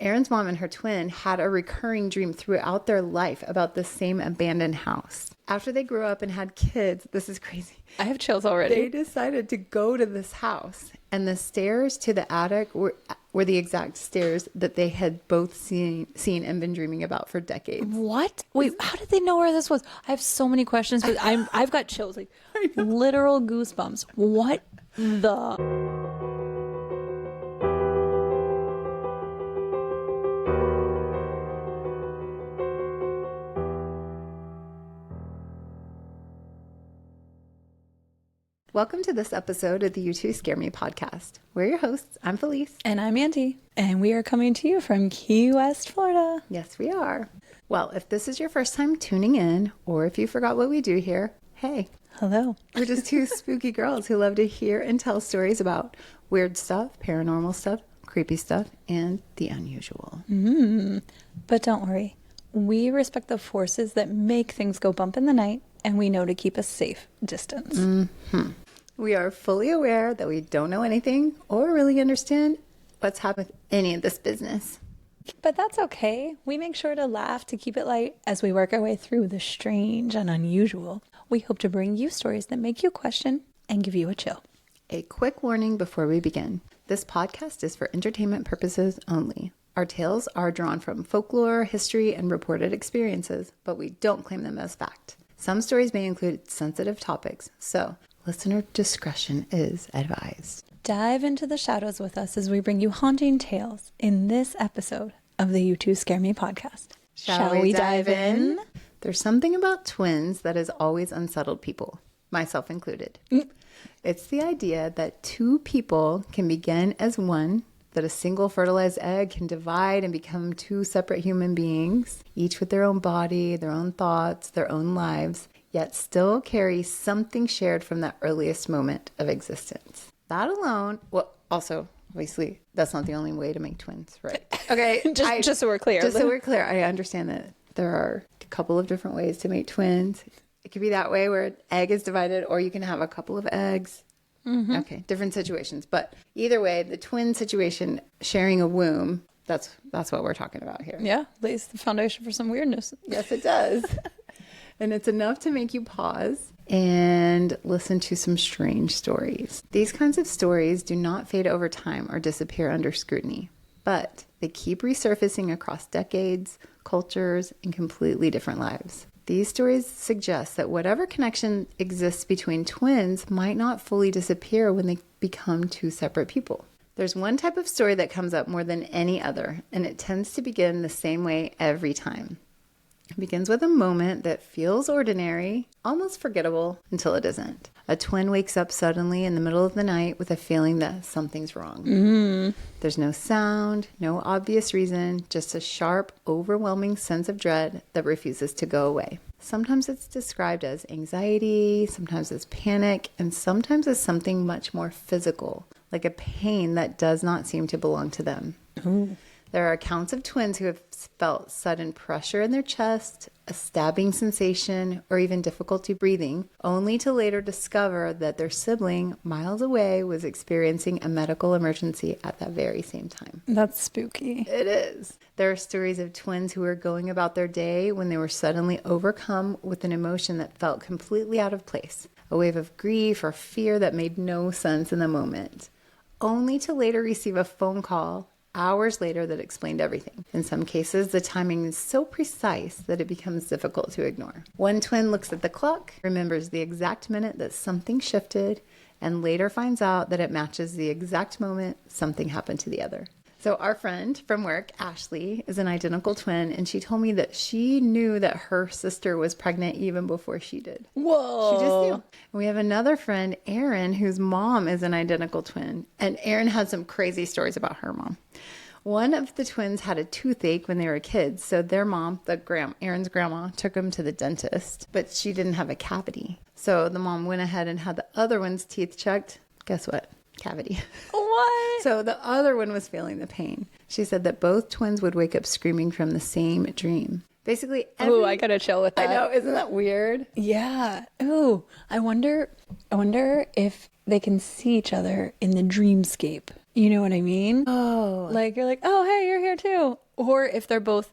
Erin's mom and her twin had a recurring dream throughout their life about the same abandoned house. After they grew up and had kids, this is crazy. I have chills already. They decided to go to this house, and the stairs to the attic were the exact stairs that they had both seen and been dreaming about for decades. What? Wait, how did they know where this was? I have so many questions, but I've got chills, like literal goosebumps. What the... Welcome to this episode of the You Two Scare Me podcast. We're your hosts. I'm Felice. And I'm Auntie. And we are coming to you from Key West, Florida. Yes, we are. Well, if this is your first time tuning in, or if you forgot what we do here, hey. Hello. We're just two spooky girls who love to hear and tell stories about weird stuff, paranormal stuff, creepy stuff, and the unusual. But don't worry. We respect the forces that make things go bump in the night, and we know to keep a safe distance. We are fully aware that we don't know anything or really understand what's happened with any of this business. But that's okay. We make sure to laugh to keep it light as we work our way through the strange and unusual. We hope to bring you stories that make you question and give you a chill. A quick warning before we begin. This podcast is for entertainment purposes only. Our tales are drawn from folklore, history, and reported experiences, but we don't claim them as fact. Some stories may include sensitive topics, so listener discretion is advised. Dive into the shadows with us as we bring you haunting tales in this episode of the You Two Scare Me podcast. Shall we dive in? There's something about twins that has always unsettled people, myself included. It's the idea that two people can begin as one, that a single fertilized egg can divide and become two separate human beings, each with their own body, their own thoughts, their own lives, yet still carry something shared from that earliest moment of existence. That alone, well, also, obviously, that's not the only way to make twins, right? Okay. just so we're clear. Just so we're clear, I understand that there are a couple of different ways to make twins. It could be that way where an egg is divided, or you can have a couple of eggs. Okay, different situations. But either way, the twin situation, sharing a womb, that's what we're talking about here. Yeah, lays the foundation for some weirdness. Yes, it does. And it's enough to make you pause and listen to some strange stories. These kinds of stories do not fade over time or disappear under scrutiny, but they keep resurfacing across decades, cultures, and completely different lives. These stories suggest that whatever connection exists between twins might not fully disappear when they become two separate people. There's one type of story that comes up more than any other, and it tends to begin the same way every time. It begins with a moment that feels ordinary, almost forgettable, until it isn't. A twin wakes up suddenly in the middle of the night with a feeling that something's wrong. There's no sound, no obvious reason, just a sharp, overwhelming sense of dread that refuses to go away. Sometimes it's described as anxiety, sometimes as panic, and sometimes as something much more physical, like a pain that does not seem to belong to them. There are accounts of twins who have felt sudden pressure in their chest, a stabbing sensation, or even difficulty breathing, only to later discover that their sibling, miles away, was experiencing a medical emergency at that very same time. That's spooky. It is. There are stories of twins who were going about their day when they were suddenly overcome with an emotion that felt completely out of place, a wave of grief or fear that made no sense in the moment, only to later receive a phone call hours later that explained everything. In some cases, the timing is so precise that it becomes difficult to ignore. One twin looks at the clock, remembers the exact minute that something shifted, and later finds out that it matches the exact moment something happened to the other. So our friend from work, Ashley, is an identical twin, and she told me that she knew that her sister was pregnant even before she did. Whoa. She just knew. And we have another friend, Erin, whose mom is an identical twin. And Erin had some crazy stories about her mom. One of the twins had a toothache when they were kids, so their mom, Erin's grandma, took them to the dentist, but she didn't have a cavity. So the mom went ahead and had the other one's teeth checked. Guess what? Cavity. What? So the other one was feeling the pain. She said that both twins would wake up screaming from the same dream. Basically, Ooh, I gotta chill with that. I know, isn't that weird? Yeah. Ooh, I wonder if they can see each other in the dreamscape. You know what I mean? Oh. Like, you're like, oh, hey, you're here too. Or if they're both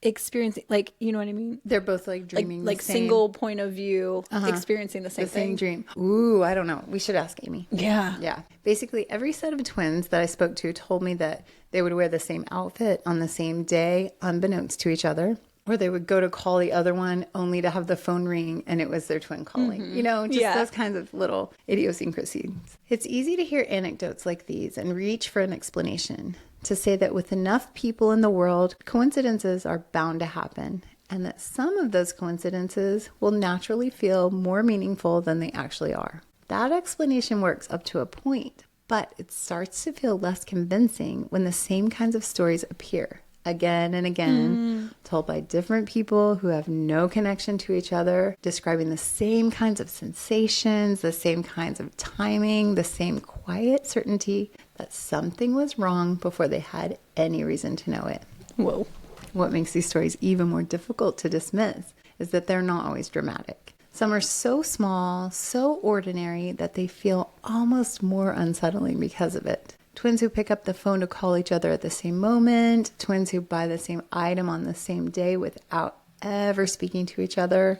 experiencing, like, you know what I mean? They're both like dreaming Like the same, single point of view, experiencing the same thing. dream. Ooh, I don't know. We should ask Amy. Yeah. Yeah. Basically, every set of twins that I spoke to told me that they would wear the same outfit on the same day, unbeknownst to each other. Or they would go to call the other one only to have the phone ring and it was their twin calling. You know, just those kinds of little idiosyncrasies. It's easy to hear anecdotes like these and reach for an explanation. To say that with enough people in the world, coincidences are bound to happen. And that some of those coincidences will naturally feel more meaningful than they actually are. That explanation works up to a point, but it starts to feel less convincing when the same kinds of stories appear again and again, told by different people who have no connection to each other, describing the same kinds of sensations, the same kinds of timing, the same quiet certainty that something was wrong before they had any reason to know it. Whoa. What makes these stories even more difficult to dismiss is that they're not always dramatic. Some are so small, so ordinary, that they feel almost more unsettling because of it. Twins who pick up the phone to call each other at the same moment, twins who buy the same item on the same day without ever speaking to each other,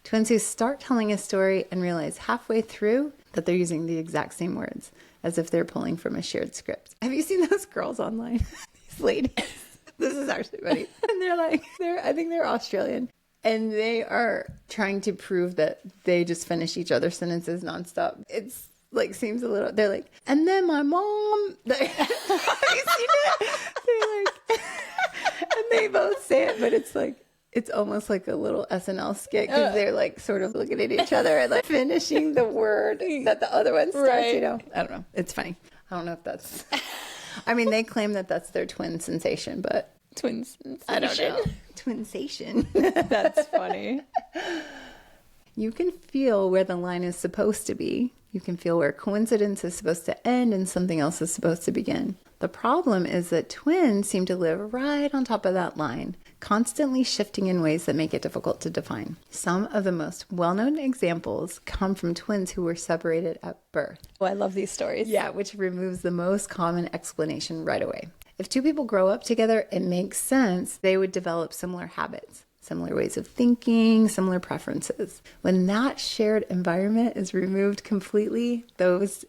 twins who start telling a story and realize halfway through that they're using the exact same words, as if they're pulling from a shared script. Have you seen those girls online? These ladies. This is actually funny. And they're like, I think they're Australian. And they are trying to prove that they just finish each other's sentences nonstop. It's like, seems a little, they're like, and then my mom, have you seen it? They're like, and they both say it, but it's like, it's almost like a little SNL skit because they're like sort of looking at each other and like finishing the word that the other one starts, you know? I don't know. It's funny. I don't know if that's, I mean, they claim that that's their twin sensation, but Twin sensation. I don't know. Twinsation. That's funny. You can feel where the line is supposed to be. You can feel where coincidence is supposed to end and something else is supposed to begin. The problem is that twins seem to live right on top of that line, constantly shifting in ways that make it difficult to define. Some of the most well-known examples come from twins who were separated at birth. Oh, I love these stories. Yeah, which removes the most common explanation right away. If two people grow up together, it makes sense they would develop similar habits, similar ways of thinking, similar preferences. When that shared environment is removed completely, those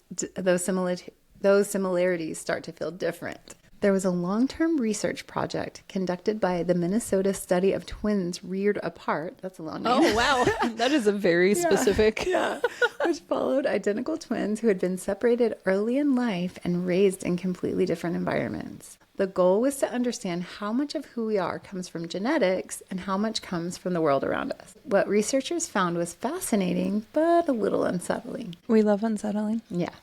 similarities start to feel different. There was a long-term research project conducted by the Minnesota Study of Twins Reared Apart. That's a long name. Oh, wow. That is a very specific. Yeah. Which followed identical twins who had been separated early in life and raised in completely different environments. The goal was to understand how much of who we are comes from genetics and how much comes from the world around us. What researchers found was fascinating, but a little unsettling. We love unsettling. Yeah.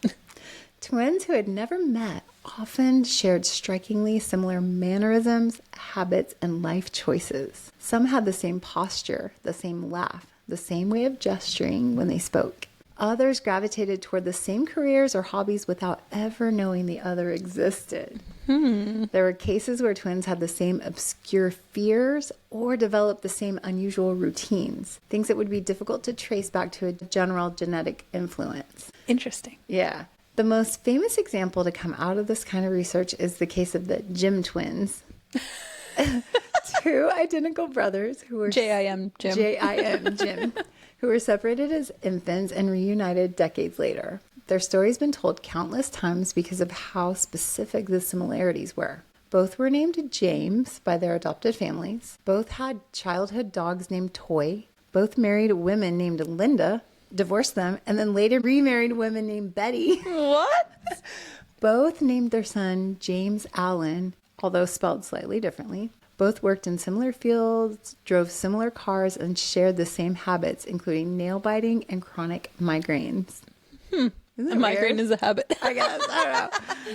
Twins who had never met often shared strikingly similar mannerisms, habits, and life choices. Some had the same posture, the same laugh, the same way of gesturing when they spoke. Others gravitated toward the same careers or hobbies without ever knowing the other existed. There were cases where twins had the same obscure fears or developed the same unusual routines, things that would be difficult to trace back to a general genetic influence. Interesting. Yeah. The most famous example to come out of this kind of research is the case of the Jim twins. Two identical brothers who were J-I-M, Jim. J-I-M, Jim, who were separated as infants and reunited decades later. Their story's been told countless times because of how specific the similarities were. Both were named James by their adopted families. Both had childhood dogs named Toy. Both married women named Linda, divorced them, and then later remarried women named Betty. What? Both named their son James Allen, although spelled slightly differently. Both worked in similar fields, drove similar cars, and shared the same habits, including nail biting and chronic migraines. A migraine is a habit. I guess. I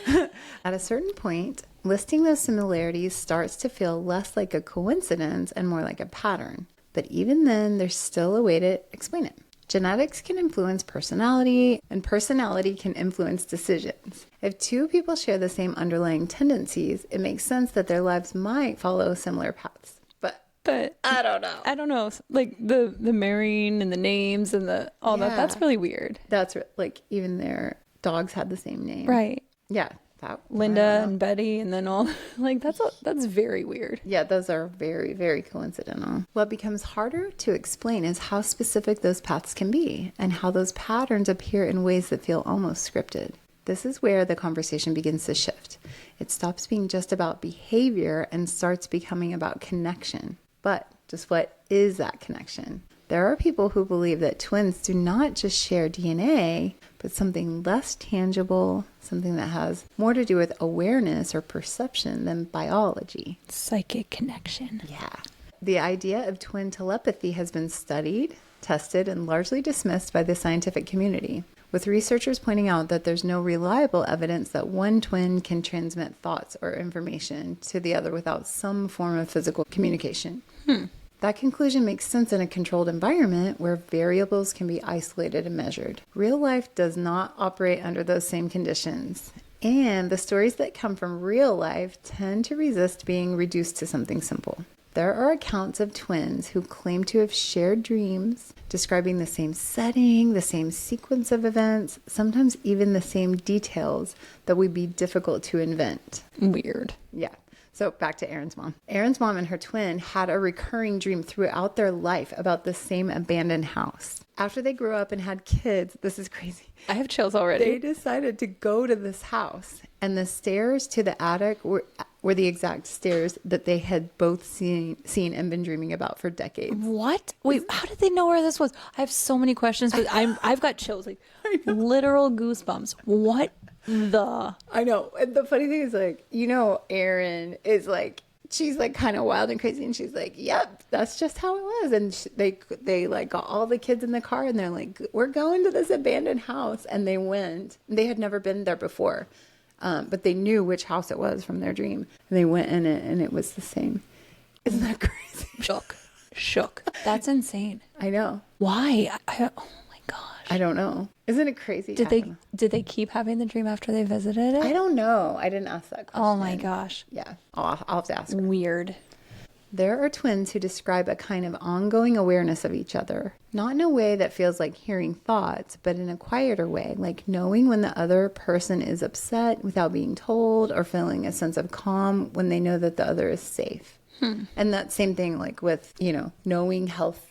don't know. At a certain point, listing those similarities starts to feel less like a coincidence and more like a pattern. But even then, there's still a way to explain it. Genetics can influence personality, and personality can influence decisions. If two people share the same underlying tendencies, it makes sense that their lives might follow similar paths. But I don't know. I don't know. Like the marrying and the names and the all that. That's really weird. That's like even their dogs had the same name. Right. Yeah. I Linda don't know. and Betty, and then all like that's very weird. Yeah, those are very, very coincidental. What becomes harder to explain is how specific those paths can be and how those patterns appear in ways that feel almost scripted. This is where the conversation begins to shift. It stops being just about behavior and starts becoming about connection. But just what is that connection? There are people who believe that twins do not just share DNA, but something less tangible, something that has more to do with awareness or perception than biology. Psychic connection. Yeah. The idea of twin telepathy has been studied, tested, and largely dismissed by the scientific community, with researchers pointing out that there's no reliable evidence that one twin can transmit thoughts or information to the other without some form of physical communication. That conclusion makes sense in a controlled environment where variables can be isolated and measured. Real life does not operate under those same conditions, and the stories that come from real life tend to resist being reduced to something simple. There are accounts of twins who claim to have shared dreams, describing the same setting, the same sequence of events, sometimes even the same details that would be difficult to invent. Weird. Yeah. So back to Erin's mom. Erin's mom and her twin had a recurring dream throughout their life about the same abandoned house. After they grew up and had kids, this is crazy. I have chills already. They decided to go to this house, and the stairs to the attic were the exact stairs that they had both seen and been dreaming about for decades. What? Wait, how did they know where this was? I have so many questions, but I've got chills, like literal goosebumps. What the? I know. And the funny thing is, like, Erin is like, she's like kind of wild and crazy, and she's like, yep, that's just how it was. And they like got all the kids in the car, and they're like, we're going to this abandoned house. And they went. They had never been there before, but they knew which house it was from their dream. And they went in it, and it was the same. Isn't that crazy? Shook. That's insane. I know. Why? Oh my gosh. I don't know. Isn't it crazy? Did they keep having the dream after they visited it? I don't know. I didn't ask that question. Oh my gosh. Yeah. I'll have to ask her. Weird. There are twins who describe a kind of ongoing awareness of each other, not in a way that feels like hearing thoughts, but in a quieter way, like knowing when the other person is upset without being told, or feeling a sense of calm when they know that the other is safe. And that same thing, like with, knowing health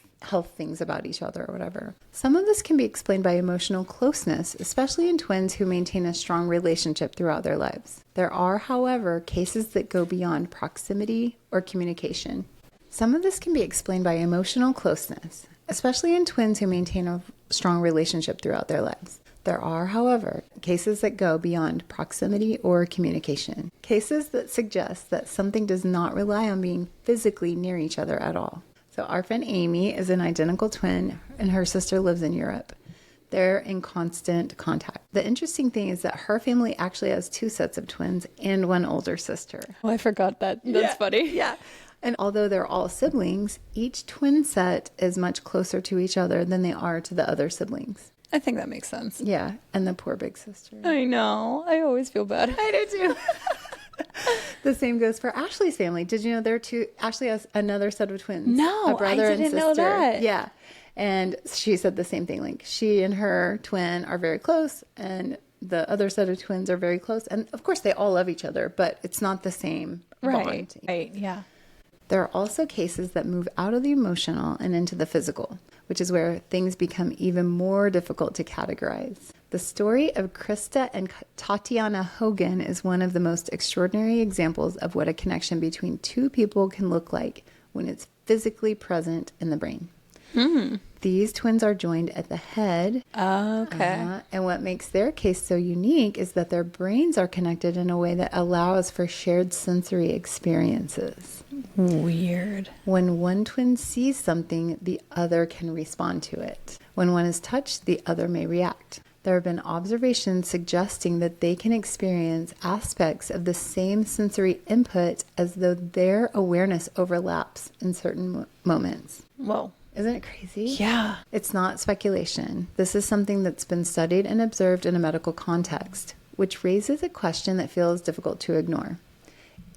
things about each other or whatever. Some of this can be explained by emotional closeness, especially in twins who maintain a strong relationship throughout their lives. There are, however, cases that go beyond proximity or communication. Some of this can be explained by emotional closeness, especially in twins who maintain a strong relationship throughout their lives. There are, however, cases that go beyond proximity or communication. Cases that suggest that something does not rely on being physically near each other at all. So our friend Amy is an identical twin, and her sister lives in Europe. They're in constant contact. The interesting thing is that her family actually has 2 sets of twins and 1 older sister. Oh, I forgot that. That's funny. Yeah. And although they're all siblings, each twin set is much closer to each other than they are to the other siblings. I think that makes sense. Yeah. And the poor big sister. I know. I always feel bad. I do too. The same goes for Ashley's family. Did you know Ashley has another set of twins? No, a brother I and didn't sister. know that. Yeah. And she said the same thing. Like, she and her twin are very close, and the other set of twins are very close. And of course, they all love each other, but it's not the same bond. Right. Yeah. There are also cases that move out of the emotional and into the physical, which is where things become even more difficult to categorize. The story of Krista and Tatiana Hogan is one of the most extraordinary examples of what a connection between 2 people can look like when it's physically present in the brain. These twins are joined at the head. Okay. And what makes their case so unique is that their brains are connected in a way that allows for shared sensory experiences. Weird. When one twin sees something, the other can respond to it. When one is touched, the other may react. There have been observations suggesting that they can experience aspects of the same sensory input as though their awareness overlaps in certain moments. Whoa. Isn't it crazy? Yeah. It's not speculation. This is something that's been studied and observed in a medical context, which raises a question that feels difficult to ignore.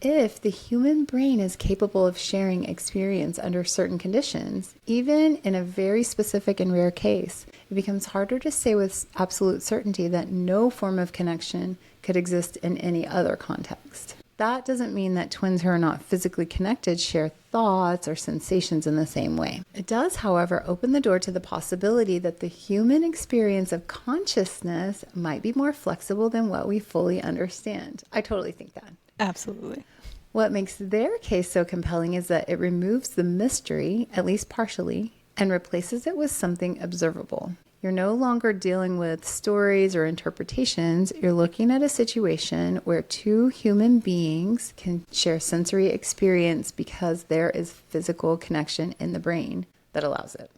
If the human brain is capable of sharing experience under certain conditions, even in a very specific and rare case, it becomes harder to say with absolute certainty that no form of connection could exist in any other context. That doesn't mean that twins who are not physically connected share thoughts or sensations in the same way. It does, however, open the door to the possibility that the human experience of consciousness might be more flexible than what we fully understand. I totally think that. Absolutely. What makes their case so compelling is that it removes the mystery, at least partially, and replaces it with something observable. You're no longer dealing with stories or interpretations. You're looking at a situation where two human beings can share sensory experience because there is physical connection in the brain that allows it.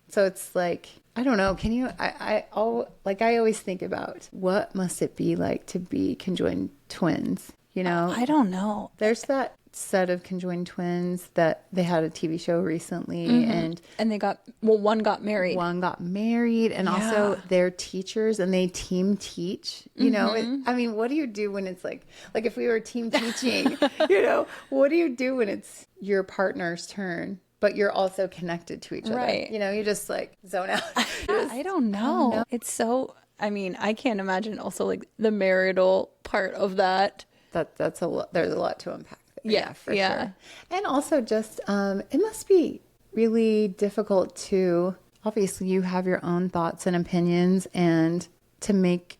So it's like, I don't know. Can you, I always think about what must it be like to be conjoined twins, you know? I don't know. There's that set of conjoined twins that they had a TV show recently, and they got, well, one got married. And also they're teachers and they team teach, you know. I mean, what do you do when it's like if we were team teaching, you know, what do you do when it's your partner's turn, but you're also connected to each other? Right. You know, you just like zone out. I don't know. It's so, I mean, I can't imagine also like the marital part of that. That's a lot. There's a lot to unpack. Yeah, for sure. And also just, it must be really difficult to, obviously you have your own thoughts and opinions, and to make,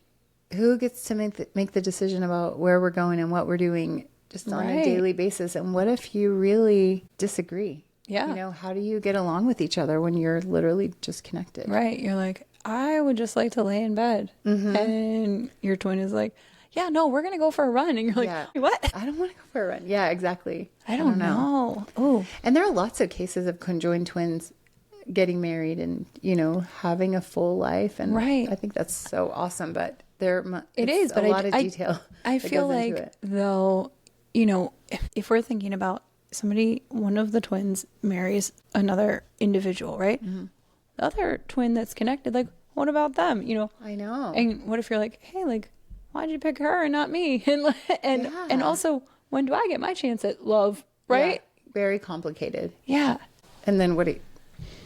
who gets to make the decision about where we're going and what we're doing just on a daily basis. And what if you really disagree? Yeah. You know, how do you get along with each other when you're literally just connected? Right. You're like, I would just like to lay in bed. And your twin is like, yeah, no, we're going to go for a run. And you're like, what? I don't want to go for a run. Yeah, exactly. I don't know. Oh. And there are lots of cases of conjoined twins getting married and, you know, having a full life. And I think that's so awesome. But it is a lot of detail. I feel like, though, you know, if we're thinking about one of the twins marries another individual, right? The other twin that's connected, like, what about them? You know? I know. And what if you're like, hey, like, why'd you pick her and not me? And also, when do I get my chance at love? Right? Yeah, very complicated. Yeah. And then what do you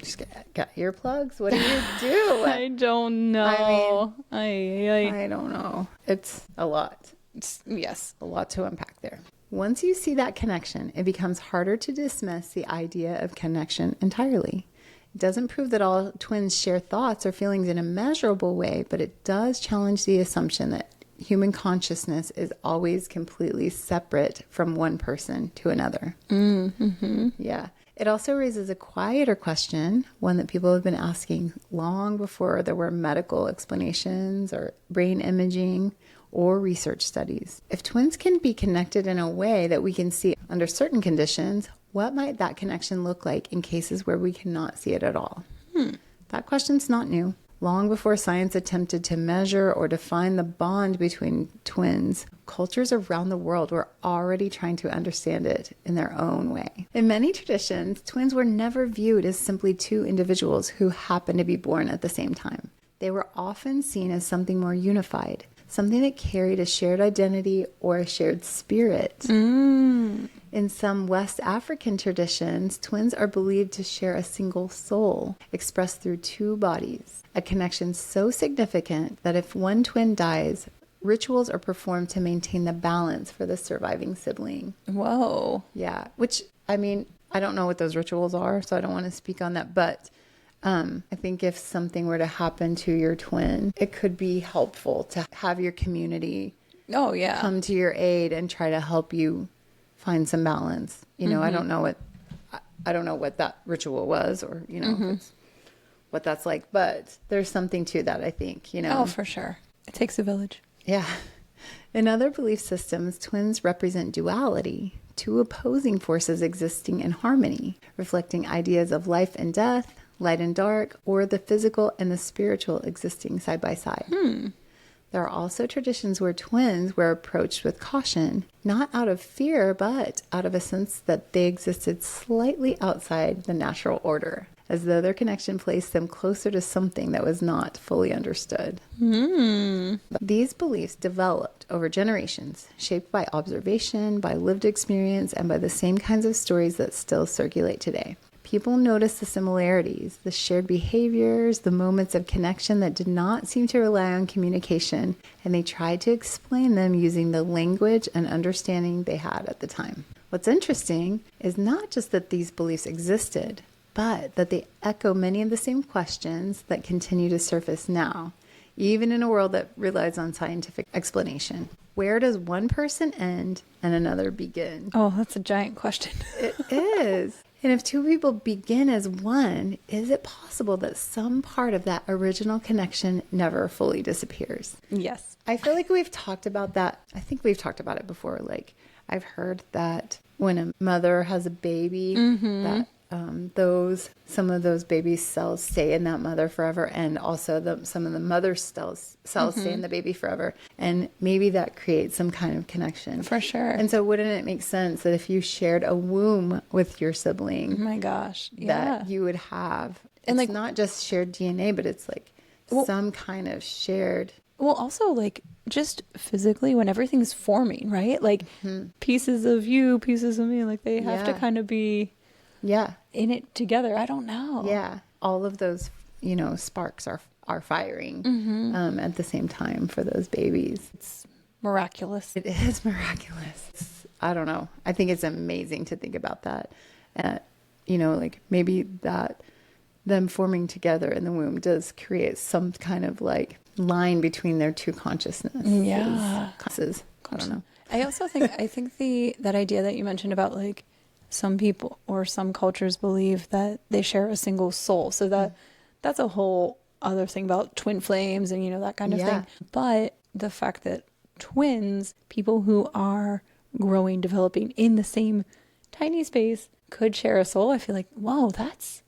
just got earplugs? What do you do? I don't know. I don't know. It's a lot. Yes. A lot to unpack there. Once you see that connection, it becomes harder to dismiss the idea of connection entirely. It doesn't prove that all twins share thoughts or feelings in a measurable way, but it does challenge the assumption that human consciousness is always completely separate from one person to another. Yeah. It also raises a quieter question, one that people have been asking long before there were medical explanations or brain imaging or research studies. If twins can be connected in a way that we can see under certain conditions, what might that connection look like in cases where we cannot see it at all? That question's not new. Long before science attempted to measure or define the bond between twins, cultures around the world were already trying to understand it in their own way. In many traditions, twins were never viewed as simply two individuals who happened to be born at the same time. They were often seen as something more unified, something that carried a shared identity or a shared spirit. In some West African traditions, twins are believed to share a single soul, expressed through two bodies, a connection so significant that if one twin dies, rituals are performed to maintain the balance for the surviving sibling. Whoa. Yeah, which, I mean, I don't know what those rituals are, so I don't want to speak on that, but I think if something were to happen to your twin, it could be helpful to have your community come to your aid and try to help you find some balance. You know, I don't know what that ritual was, or, you know, if it's what that's like, but there's something to that, I think, you know. Oh, for sure. It takes a village. Yeah. In other belief systems, twins represent duality, two opposing forces existing in harmony, reflecting ideas of life and death, light and dark, or the physical and the spiritual existing side by side. There are also traditions where twins were approached with caution, not out of fear, but out of a sense that they existed slightly outside the natural order, as though their connection placed them closer to something that was not fully understood. These beliefs developed over generations, shaped by observation, by lived experience, and by the same kinds of stories that still circulate today. People noticed the similarities, the shared behaviors, the moments of connection that did not seem to rely on communication, and they tried to explain them using the language and understanding they had at the time. What's interesting is not just that these beliefs existed, but that they echo many of the same questions that continue to surface now, even in a world that relies on scientific explanation. Where does one person end and another begin? Oh, that's a giant question. It is. And if two people begin as one, is it possible that some part of that original connection never fully disappears? Yes. I feel like we've talked about that. I think we've talked about it before. Like, I've heard that when a mother has a baby, that some of those baby's cells stay in that mother forever, and also some of the mother's cells stay in the baby forever, and maybe that creates some kind of connection For sure. And so wouldn't it make sense that if you shared a womb with your sibling, Oh my gosh, yeah, that you would have, and it's like not just shared DNA, but it's like some kind of shared. Well, also, like, just physically when everything's forming, right? Like, pieces of you, pieces of me, like, they have to kind of be in it together. I don't know. Yeah. All of those, sparks are firing at the same time for those babies. It's miraculous. It is miraculous. I don't know. I think it's amazing to think about that. Like, maybe that them forming together in the womb does create some kind of, like, line between their two consciousnesses. Yeah. I don't know. I also think, that idea that you mentioned about, like, some people or some cultures believe that they share a single soul. So that's a whole other thing about twin flames and, that kind of thing. But the fact that twins, people who are growing, developing in the same tiny space could share a soul. I feel like, whoa, that's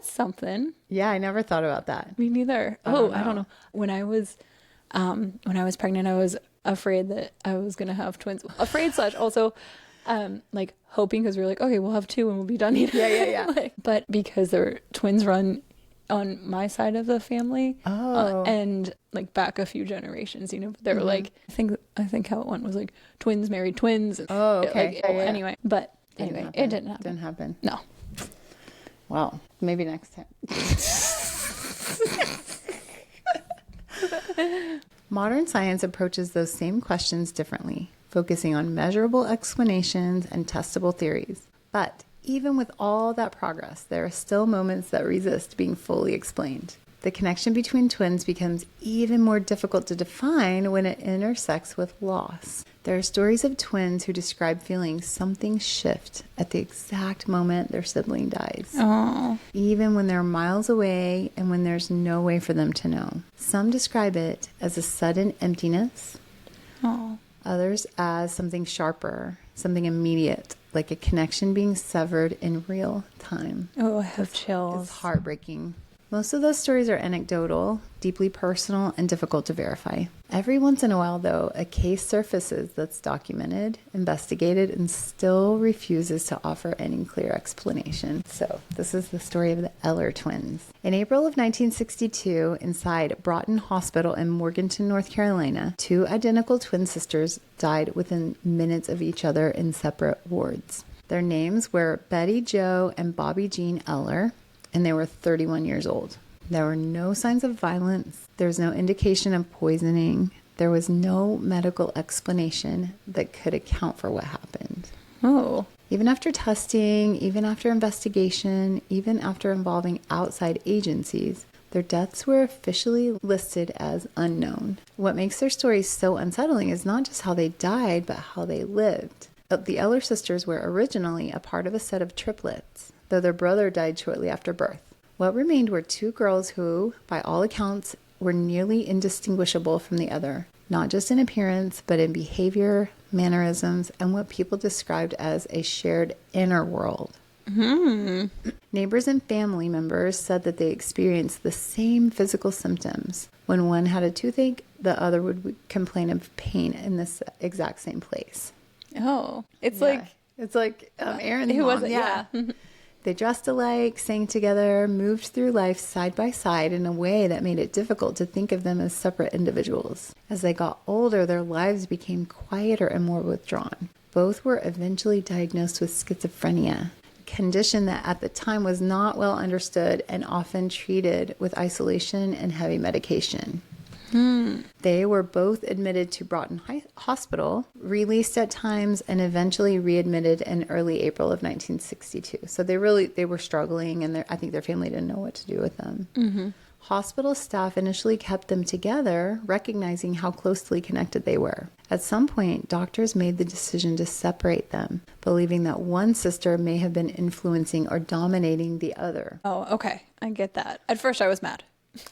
something. Yeah, I never thought about that. Me neither. I don't know. When I was pregnant, I was afraid that I was going to have twins. Afraid / also, like, hoping, because we were like, okay, we'll have 2 and we'll be done. Yeah. But because there were twins run on my side of the family, and like back a few generations, they were like, I think how it went was like twins married twins. Oh, okay. Anyway, it didn't happen. Didn't happen. No. Well, maybe next time. Modern science approaches those same questions differently, focusing on measurable explanations and testable theories. But even with all that progress, there are still moments that resist being fully explained. The connection between twins becomes even more difficult to define when it intersects with loss. There are stories of twins who describe feeling something shift at the exact moment their sibling dies. Aww. Even when they're miles away and when there's no way for them to know. Some describe it as a sudden emptiness. Aww. Others as something sharper, something immediate, like a connection being severed in real time. Oh, I have chills. It's heartbreaking. Most of those stories are anecdotal, deeply personal, and difficult to verify. Every once in a while, though, a case surfaces that's documented, investigated, and still refuses to offer any clear explanation. So this is the story of the Eller twins. In April of 1962, inside Broughton Hospital in Morganton, North Carolina, 2 identical twin sisters died within minutes of each other in separate wards. Their names were Betty Jo and Bobby Jean Eller, and they were 31 years old. There were no signs of violence. There was no indication of poisoning. There was no medical explanation that could account for what happened. Oh. Even after testing, even after investigation, even after involving outside agencies, their deaths were officially listed as unknown. What makes their stories so unsettling is not just how they died, but how they lived. The Eller sisters were originally a part of a set of triplets, though their brother died shortly after birth. What remained were 2 girls who, by all accounts, were nearly indistinguishable from the other, not just in appearance, but in behavior, mannerisms, and what people described as a shared inner world. Mm-hmm. Neighbors and family members said that they experienced the same physical symptoms. When one had a toothache, the other would complain of pain in this exact same place. Oh, it's like Aaron's who mom. was it? Yeah. They dressed alike, sang together, moved through life side by side in a way that made it difficult to think of them as separate individuals. As they got older, their lives became quieter and more withdrawn. Both were eventually diagnosed with schizophrenia, condition that at the time was not well understood and often treated with isolation and heavy medication. They were both admitted to Broughton Hospital, released at times, and eventually readmitted in early April of 1962. So they were struggling, and I think their family didn't know what to do with them. Hospital staff initially kept them together, recognizing how closely connected they were. At some point, doctors made the decision to separate them, believing that one sister may have been influencing or dominating the other. Oh, okay. I get that. At first, I was mad.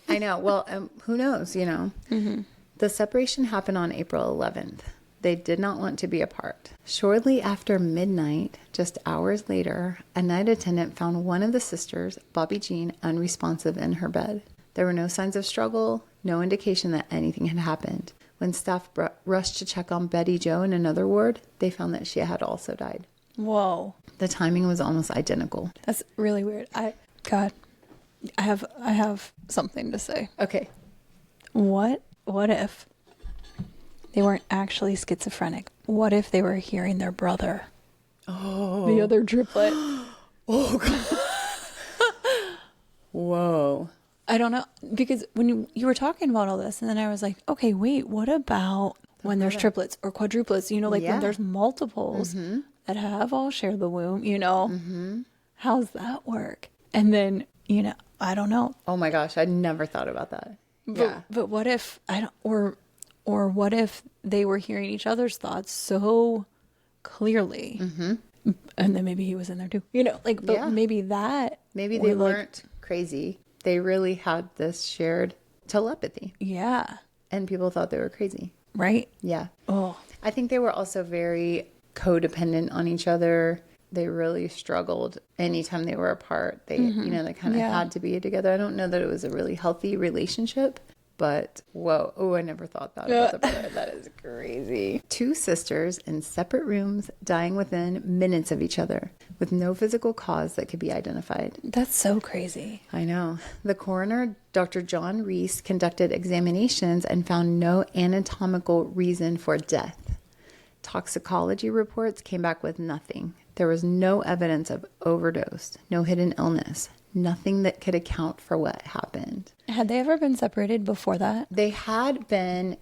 I know. Well, who knows, you know? The separation happened on April 11th. They did not want to be apart. Shortly after midnight, just hours later, a night attendant found one of the sisters, Bobby Jean, unresponsive in her bed. There were no signs of struggle, no indication that anything had happened. When staff rushed to check on Betty Jo in another ward, they found that she had also died. Whoa. The timing was almost identical. That's really weird. God, I have something to say. Okay. What if they weren't actually schizophrenic? What if they were hearing their brother? Oh. The other triplet. Oh, God. Whoa. I don't know. Because when you were talking about all this, and then I was like, okay, wait, what about when there's triplets or quadruplets? You know, like when there's multiples that have all shared the womb, you know? How's that work? And then, you know, I don't know. Oh my gosh, I never thought about that. But what if or what if they were hearing each other's thoughts so clearly, and then maybe he was in there too, you know, like, but maybe they weren't crazy. They really had this shared telepathy. Yeah. And people thought they were crazy. Right? Yeah. Oh. I think they were also very codependent on each other. They really struggled anytime they were apart. They, you know, they kind of had to be together. I don't know that it was a really healthy relationship, but whoa. Oh, I never thought that about the brother. That is crazy. Two sisters in separate rooms dying within minutes of each other with no physical cause that could be identified. That's so crazy. I know. The coroner, Dr. John Reese, conducted examinations and found no anatomical reason for death. Toxicology reports came back with nothing. There was no evidence of overdose, no hidden illness, nothing that could account for what happened. Had they ever been separated before that? They had been,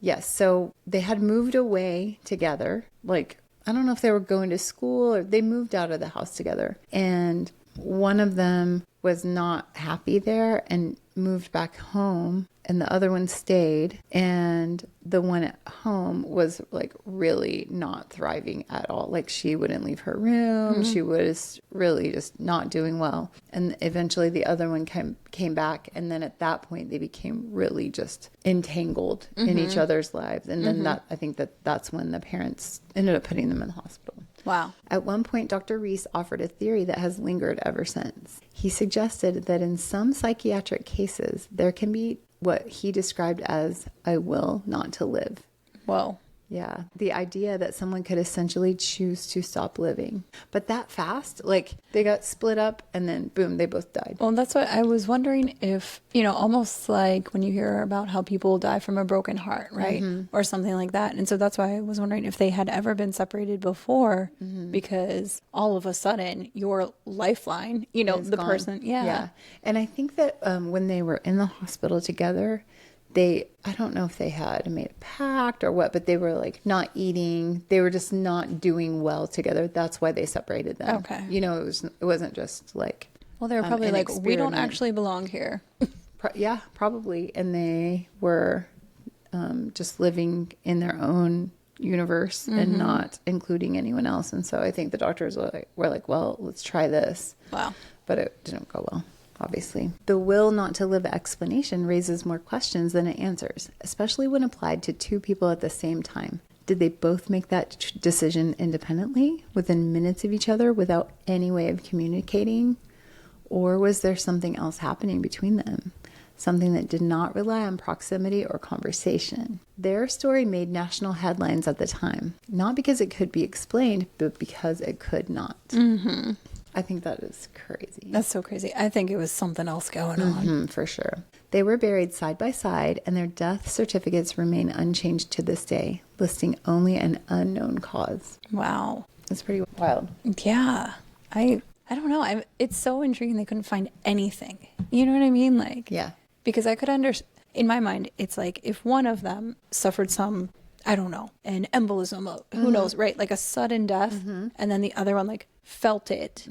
yes. So they had moved away together. Like, I don't know if they were going to school or they moved out of the house together. And one of them was not happy there and moved back home, and the other one stayed, and the one at home was like really not thriving at all. Like, she wouldn't leave her room. She was really just not doing well. And eventually the other one came back, and then at that point they became really just entangled in each other's lives. And then I think that's when the parents ended up putting them in the hospital. Wow. At one point, Dr. Reese offered a theory that has lingered ever since. He suggested that in some psychiatric cases, there can be what he described as a will not to live. Whoa. Yeah. The idea that someone could essentially choose to stop living. But that fast, like they got split up and then boom, they both died. Well, that's what I was wondering if, you know, almost like when you hear about how people die from a broken heart, right? Or something like that. And so that's why I was wondering if they had ever been separated before, because all of a sudden your lifeline, you know, the gone. person. Yeah. And I think that when they were in the hospital together, I don't know if they had made a pact or what, but they were like not eating. They were just not doing well together. That's why they separated them. Okay. You know, it wasn't just like, Well, they were probably like, we don't actually belong here. Yeah, probably. And they were just living in their own universe and not including anyone else. And so I think the doctors were like, well, let's try this. Wow. But it didn't go well. Obviously. The will not to live explanation raises more questions than it answers, especially when applied to two people at the same time. Did they both make that decision independently, within minutes of each other, without any way of communicating? Or was there something else happening between them? Something that did not rely on proximity or conversation. Their story made national headlines at the time, not because it could be explained, but because it could not. I think that is crazy. That's so crazy. I think it was something else going on. For sure. They were buried side by side, and their death certificates remain unchanged to this day, listing only an unknown cause. Wow. It's pretty wild. Yeah. I don't know. It's so intriguing they couldn't find anything. You know what I mean? Like, Yeah. because I could understand, in my mind, it's like if one of them suffered some, I don't know, an embolism, who knows, right? Like a sudden death, and then the other one like felt it.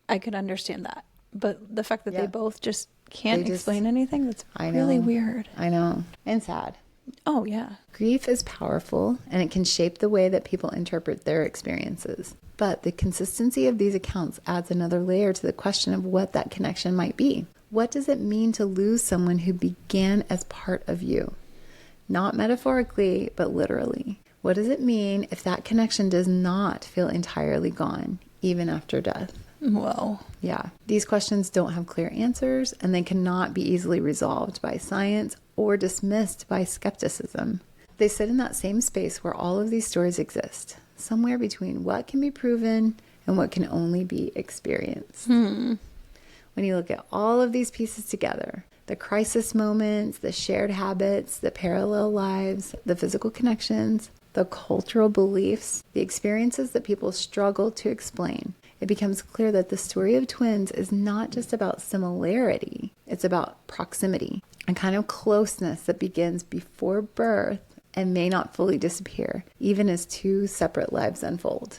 I could understand that. But the fact that they both just can't explain anything, that's really weird. I know. And sad. Oh, yeah. Grief is powerful, and it can shape the way that people interpret their experiences. But the consistency of these accounts adds another layer to the question of what that connection might be. What does it mean to lose someone who began as part of you? Not metaphorically, but literally. What does it mean if that connection does not feel entirely gone, even after death? Whoa. Yeah. These questions don't have clear answers, and they cannot be easily resolved by science or dismissed by skepticism. They sit in that same space where all of these stories exist, somewhere between what can be proven and what can only be experienced. When you look at all of these pieces together, the crisis moments, the shared habits, the parallel lives, the physical connections, the cultural beliefs, the experiences that people struggle to explain, it becomes clear that the story of twins is not just about similarity, it's about proximity, a kind of closeness that begins before birth and may not fully disappear, even as two separate lives unfold.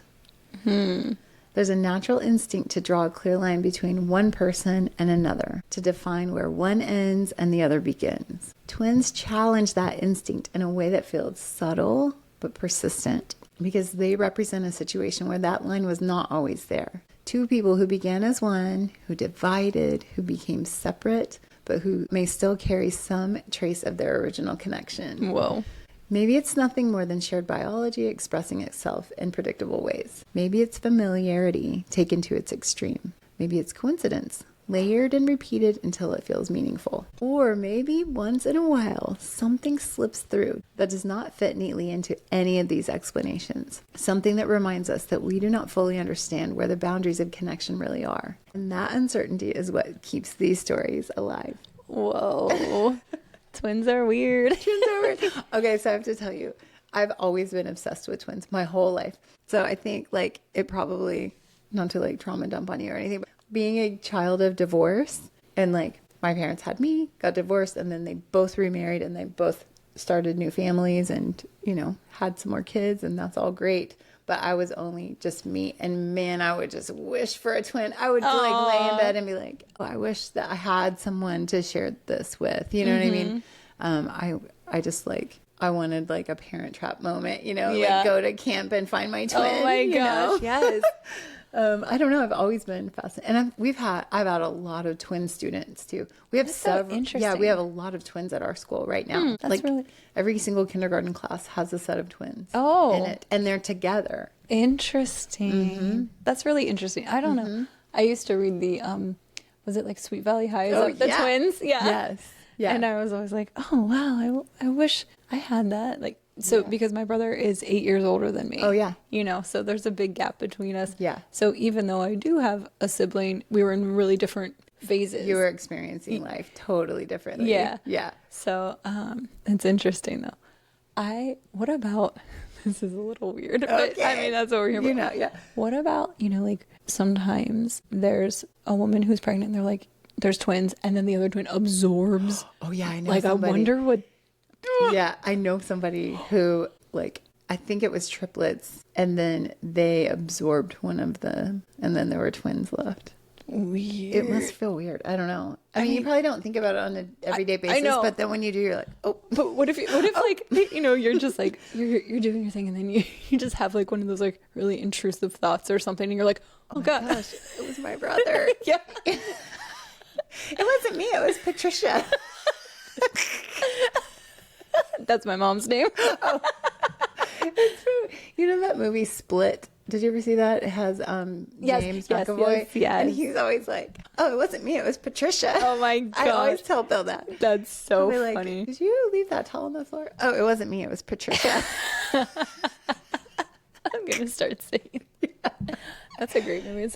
There's a natural instinct to draw a clear line between one person and another, to define where one ends and the other begins. Twins challenge that instinct in a way that feels subtle but persistent, because they represent a situation where that line was not always there. Two people who began as one, who divided, who became separate, but who may still carry some trace of their original connection. Whoa. Maybe it's nothing more than shared biology expressing itself in predictable ways. Maybe it's familiarity taken to its extreme. Maybe it's coincidence, layered and repeated until it feels meaningful. Or maybe once in a while, something slips through that does not fit neatly into any of these explanations. Something that reminds us that we do not fully understand where the boundaries of connection really are. And that uncertainty is what keeps these stories alive. Whoa. Twins are weird. Twins are weird. Okay, so I have to tell you, I've always been obsessed with twins my whole life. So I think like it probably, not to like trauma dump on you or anything, but being a child of divorce, and like my parents had me, got divorced, and then they both remarried and they both started new families and, you know, had some more kids, and that's all great. But I was only just me, and man, I would just wish for a twin. I would like lay in bed and be like, oh, I wish that I had someone to share this with. You know what I mean? I just like, I wanted like a Parent Trap moment, you know, like go to camp and find my twin. Oh my gosh, yes. I don't know. I've always been fascinated, and I've had a lot of twin students too. We have several. Interesting. Yeah, we have a lot of twins at our school right now. That's like really... every single kindergarten class has a set of twins. Oh, in it, and they're together. Interesting. That's really interesting. I don't know. I used to read the was it like Sweet Valley High? The twins? Yeah. Yes. Yeah. And I was always like, oh wow, I wish I had that. Like. So because my brother is 8 years older than me. Oh, yeah. You know, so there's a big gap between us. Yeah. So even though I do have a sibling, we were in really different phases. You were experiencing life totally differently. Yeah. Yeah. So it's interesting though. What about, this is a little weird, but I mean, that's what we're here for. You know, yeah. What about, you know, like sometimes there's a woman who's pregnant and they're like, there's twins, and then the other twin absorbs. Oh, yeah, I know. Like, somebody. I wonder what. Yeah, I know somebody who, like, I think it was triplets, and then they absorbed one of them, and then there were twins left. Weird. It must feel weird. I don't know. I mean, you probably don't think about it on an everyday basis, I know. But then when you do, you're like, oh. But what if like, you know, you're just like, you're doing your thing, and then you just have like one of those like really intrusive thoughts or something, and you're like, oh God. Gosh, it was my brother. Yeah. It wasn't me. It was Patricia. That's my mom's name. Oh. You know that movie Split? Did you ever see that? It has James McAvoy. Yes. And he's always like, oh, it wasn't me. It was Patricia. Oh my God. I always tell Bill that. That's so like, funny. Did you leave that towel on the floor? Oh, it wasn't me. It was Patricia. I'm going to start saying. Yeah. That's a great movie. It's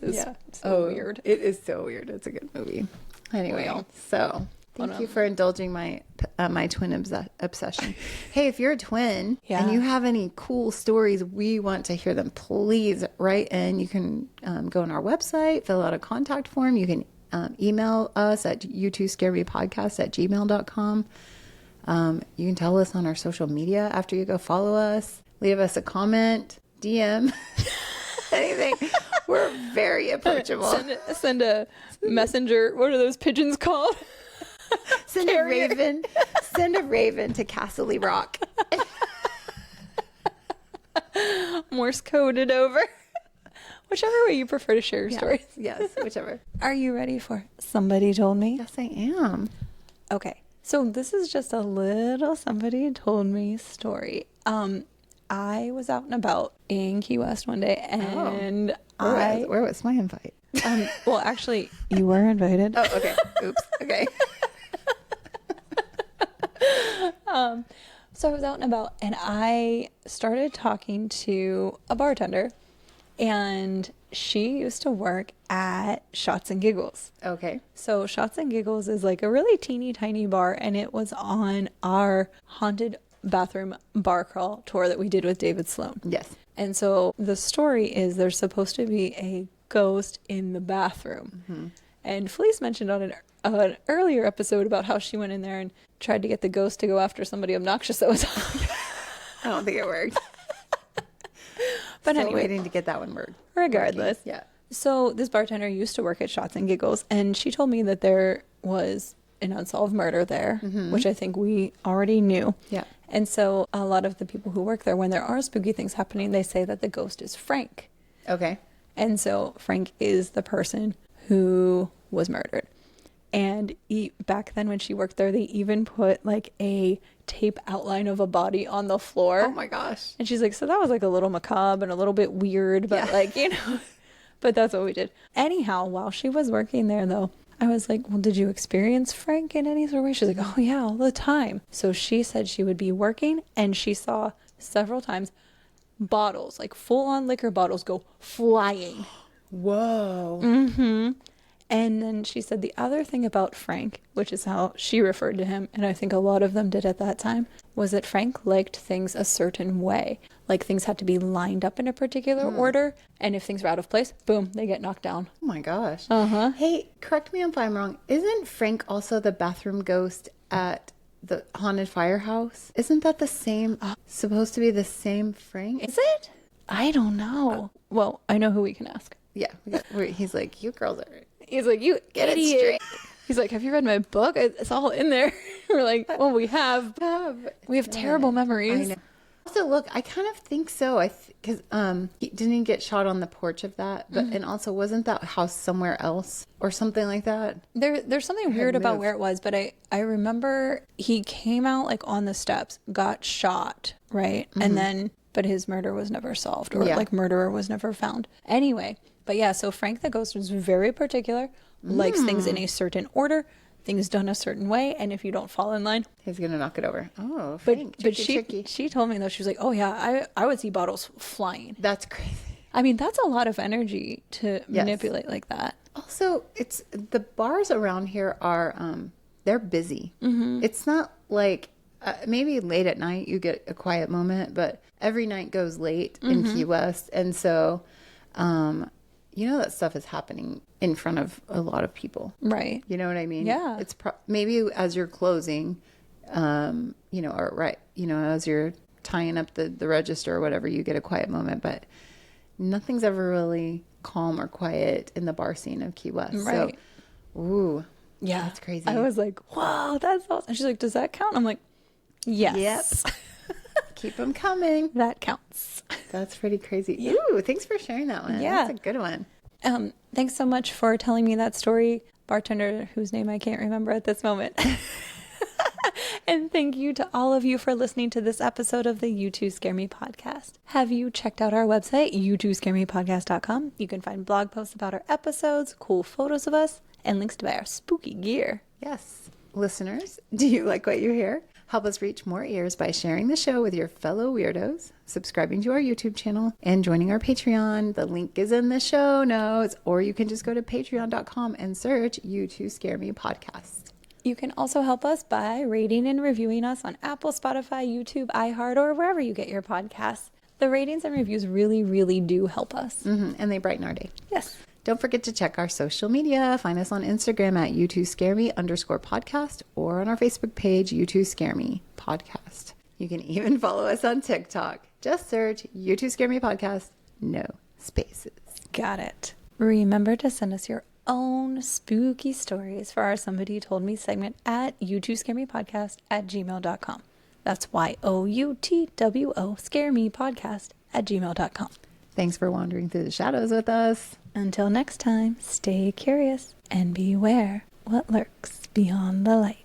so weird. It is so weird. It's a good movie. Anyway, so thank you for indulging my my twin obsession. Hey, if you're a twin Yeah. and you have any cool stories, we want to hear them. Please write in. You can go on our website, fill out a contact form. You can email us at you2scaremepodcast@gmail.com. You can tell us on our social media after you go follow us. Leave us a comment, DM, anything. We're very approachable. Send a messenger. What are those pigeons called? Send a raven. Send a raven to Castle Rock. Morse coded over. Whichever way you prefer to share your stories. Yes, whichever. Are you ready for Somebody Told Me? Yes, I am. Okay. So this is just a little somebody told me story. I was out and about in Key West one day, and where was my invite? well, actually, you were invited. Oh, okay. Oops. Okay. So I was out and about, and I started talking to a bartender, and she used to work at Shots and Giggles. Okay. So Shots and Giggles is like a really teeny tiny bar, and it was on our haunted bathroom bar crawl tour that we did with David Sloan. Yes. And so the story is there's supposed to be a ghost in the bathroom. Mm-hmm. And Felice mentioned on an earlier episode about how she went in there and tried to get the ghost to go after somebody obnoxious that was I don't think it worked. But Still anyway, waiting to get that one worked. regardless. Yeah. So this bartender used to work at Shots and Giggles, and she told me that there was an unsolved murder there, which I think we already knew. Yeah. And so a lot of the people who work there, when there are spooky things happening, they say that the ghost is Frank. Okay. And so Frank is the person who was murdered. And back then when she worked there, they even put like a tape outline of a body on the floor. Oh my gosh. And she's like, so that was like a little macabre and a little bit weird, but like, you know, but that's what we did. Anyhow, while she was working there though, I was like, well, did you experience Frank in any sort of way? She's like, oh yeah, all the time. So she said she would be working, and she saw several times bottles, like full on liquor bottles, go flying. Whoa. Mm-hmm. And then she said the other thing about Frank, which is how she referred to him, and I think a lot of them did at that time, was that Frank liked things a certain way. Like things had to be lined up in a particular order, and if things were out of place, boom, they get knocked down. Oh my gosh. Uh-huh. Hey, correct me if I'm wrong. Isn't Frank also the bathroom ghost at the haunted firehouse? Isn't that the same, supposed to be the same Frank? Is it? I don't know. Well, I know who we can ask. Yeah. He's like, you girls are... He's like, you Get it idiot. straight. He's like, have you read my book? It's all in there. We're like, well, we have. We have terrible memories. I know. Also, look, I kind of think so. Because didn't he get shot on the porch of that? But and also, wasn't that house somewhere else or something like that? There's something weird about where it was, but I remember he came out like on the steps, got shot, right? And then, but his murder was never solved, or like murderer was never found. Anyway, but yeah, so Frank the ghost was very particular, likes things in a certain order, things done a certain way, and if you don't fall in line, He's gonna knock it over. Oh, but Frank, but tricky. she told me though, she was like, oh yeah, I would see bottles flying. That's crazy. I mean, that's a lot of energy to manipulate like that. Also, it's the bars around here are they're busy. It's not like maybe late at night you get a quiet moment, but every night goes late in Key West, and so you know that stuff is happening in front of a lot of people. Right. You know what I mean? Yeah. It's maybe as you're closing, you know, or right, you know, as you're tying up the register or whatever, you get a quiet moment, but nothing's ever really calm or quiet in the bar scene of Key West. Right. So, ooh, Yeah. that's crazy. I was like, wow, that's awesome. And she's like, does that count? I'm like, yes. Yep. Keep them coming. That counts. That's pretty crazy. Ooh, thanks for sharing that one. Yeah. That's a good one. Thanks so much for telling me that story, bartender whose name I can't remember at this moment. And thank you to all of you for listening to this episode of the You Two Scare Me podcast. Have you checked out our website, you2scaremepodcast.com? You can find blog posts about our episodes, cool photos of us, and links to buy our spooky gear. Yes. Listeners, do you like what you hear? Help us reach more ears by sharing the show with your fellow weirdos, subscribing to our YouTube channel, and joining our Patreon. The link is in the show notes, or you can just go to patreon.com and search You Two Scare Me podcast. You can also help us by rating and reviewing us on Apple, Spotify, YouTube, iHeart, or wherever you get your podcasts. The ratings and reviews really, really do help us. And they brighten our day. Yes. Don't forget to check our social media. Find us on Instagram at you2scareme_podcast or on our Facebook page, You2Scare Me Podcast. You can even follow us on TikTok. Just search You2Scare Me Podcast, no spaces. Got it. Remember to send us your own spooky stories for our Somebody Told Me segment at you2scaremepodcast@gmail.com. That's YOUTWO scaremepodcast@gmail.com. Thanks for wandering through the shadows with us. Until next time, stay curious and beware what lurks beyond the light.